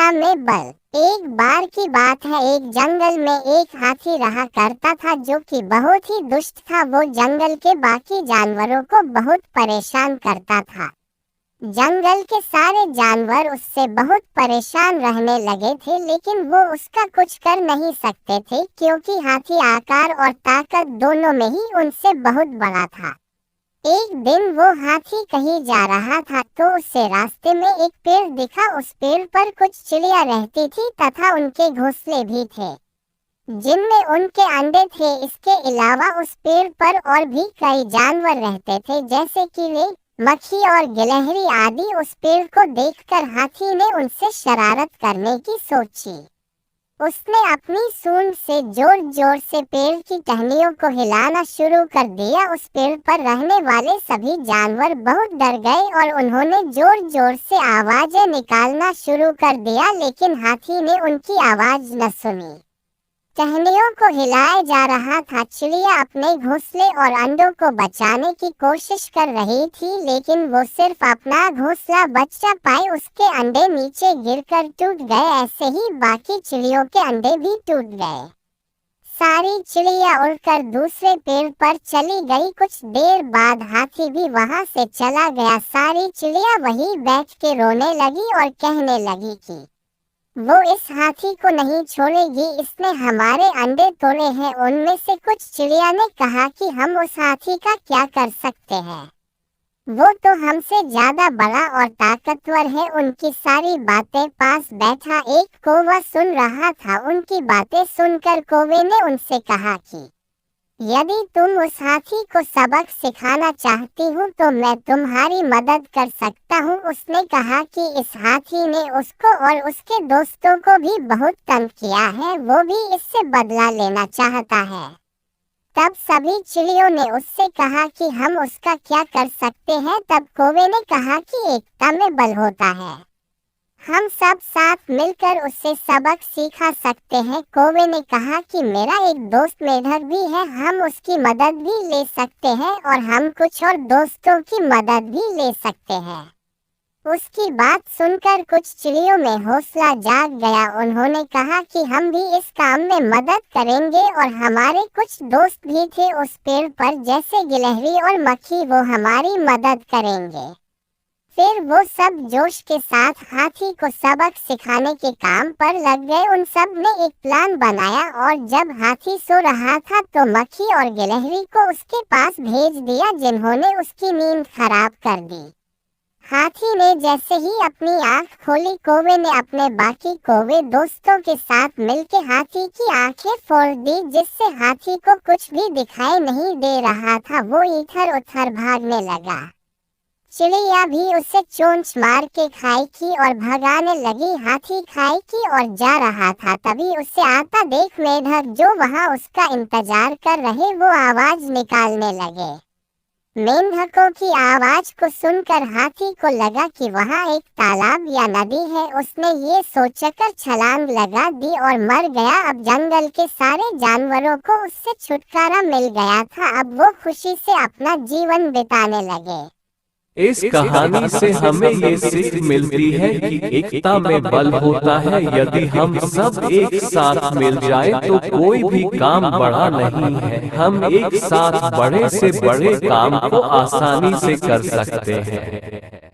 एकता में बल। एक बार की बात है, एक जंगल में एक हाथी रहा करता था जो कि बहुत ही दुष्ट था। वो जंगल के बाकी जानवरों को बहुत परेशान करता था। जंगल के सारे जानवर उससे बहुत परेशान रहने लगे थे, लेकिन वो उसका कुछ कर नहीं सकते थे क्योंकि हाथी आकार और ताकत दोनों में ही उनसे बहुत बड़ा था। एक दिन वो हाथी कहीं जा रहा था तो उसे रास्ते में एक पेड़ दिखा। उस पेड़ पर कुछ चिड़िया रहती थी तथा उनके घोंसले भी थे जिनमें उनके अंडे थे। इसके अलावा उस पेड़ पर और भी कई जानवर रहते थे जैसे कीड़े, मक्खी और गिलहरी आदि। उस पेड़ को देखकर हाथी ने उनसे शरारत करने की सोची। उसने अपनी सूंड से जोर जोर से पेड़ की टहनियों को हिलाना शुरू कर दिया। उस पेड़ पर रहने वाले सभी जानवर बहुत डर गए और उन्होंने जोर जोर से आवाजें निकालना शुरू कर दिया, लेकिन हाथी ने उनकी आवाज न सुनी। टहनियों को हिलाया जा रहा था। चिड़िया अपने घोंसले और अंडों को बचाने की कोशिश कर रही थी, लेकिन वो सिर्फ अपना घोंसला बचा पाई। उसके अंडे नीचे गिरकर टूट गए। ऐसे ही बाकी चिड़ियों के अंडे भी टूट गए। सारी चिड़िया उड़कर दूसरे पेड़ पर चली गई। कुछ देर बाद हाथी भी वहां से चला गया। सारी चिड़िया वहीं बैठ के रोने लगी और कहने लगी कि वो इस हाथी को नहीं छोड़ेगी, इसने हमारे अंडे तोड़े हैं। उनमें से कुछ चिड़िया ने कहा कि हम उस हाथी का क्या कर सकते हैं, वो तो हमसे ज्यादा बड़ा और ताकतवर है। उनकी सारी बातें पास बैठा एक कौवा सुन रहा था। उनकी बातें सुनकर कौवे ने उनसे कहा कि यदि तुम उस हाथी को सबक सिखाना चाहती हो तो मैं तुम्हारी मदद कर सकता हूँ। उसने कहा कि इस हाथी ने उसको और उसके दोस्तों को भी बहुत तंग किया है, वो भी इससे बदला लेना चाहता है। तब सभी चिड़ियों ने उससे कहा कि हम उसका क्या कर सकते हैं। तब कौवे ने कहा कि एकता में बल होता है, हम सब साथ मिलकर उससे सबक सिखा सकते हैं। कौवे ने कहा कि मेरा एक दोस्त मेढक भी है, हम उसकी मदद भी ले सकते हैं और हम कुछ और दोस्तों की मदद भी ले सकते हैं। उसकी बात सुनकर कुछ चिड़ियों में हौसला जाग गया। उन्होंने कहा कि हम भी इस काम में मदद करेंगे और हमारे कुछ दोस्त भी थे उस पेड़ पर जैसे गिलहरी और मक्खी, वो हमारी मदद करेंगे। फिर वो सब जोश के साथ हाथी को सबक सिखाने के काम पर लग गए। उन सब ने एक प्लान बनाया और जब हाथी सो रहा था तो मक्खी और गिलहरी को उसके पास भेज दिया जिन्होंने उसकी नींद खराब कर दी। हाथी ने जैसे ही अपनी आंख खोली, कौवे ने अपने बाकी कौवे दोस्तों के साथ मिलकर हाथी की आंखें फोड़ दी, जिससे हाथी को कुछ भी दिखाई नहीं दे रहा था। वो इधर उधर भागने लगा। चिड़िया भी उसे चोंच मार के खाई की और भगाने लगी। हाथी खाई की और जा रहा था, तभी उसे आता देख मेढक जो वहां उसका इंतजार कर रहे वो आवाज निकालने लगे। मेंढकों की आवाज को सुनकर हाथी को लगा कि वहां एक तालाब या नदी है। उसने ये सोचकर छलांग लगा दी और मर गया। अब जंगल के सारे जानवरों को उससे छुटकारा मिल गया था। अब वो खुशी से अपना जीवन बिताने लगे। इस कहानी से हमें ये सीख मिलती है कि एकता में बल होता है। यदि हम सब एक साथ मिल जाए तो कोई भी काम बड़ा नहीं है। हम एक साथ बड़े से बड़े काम को आसानी से कर सकते हैं।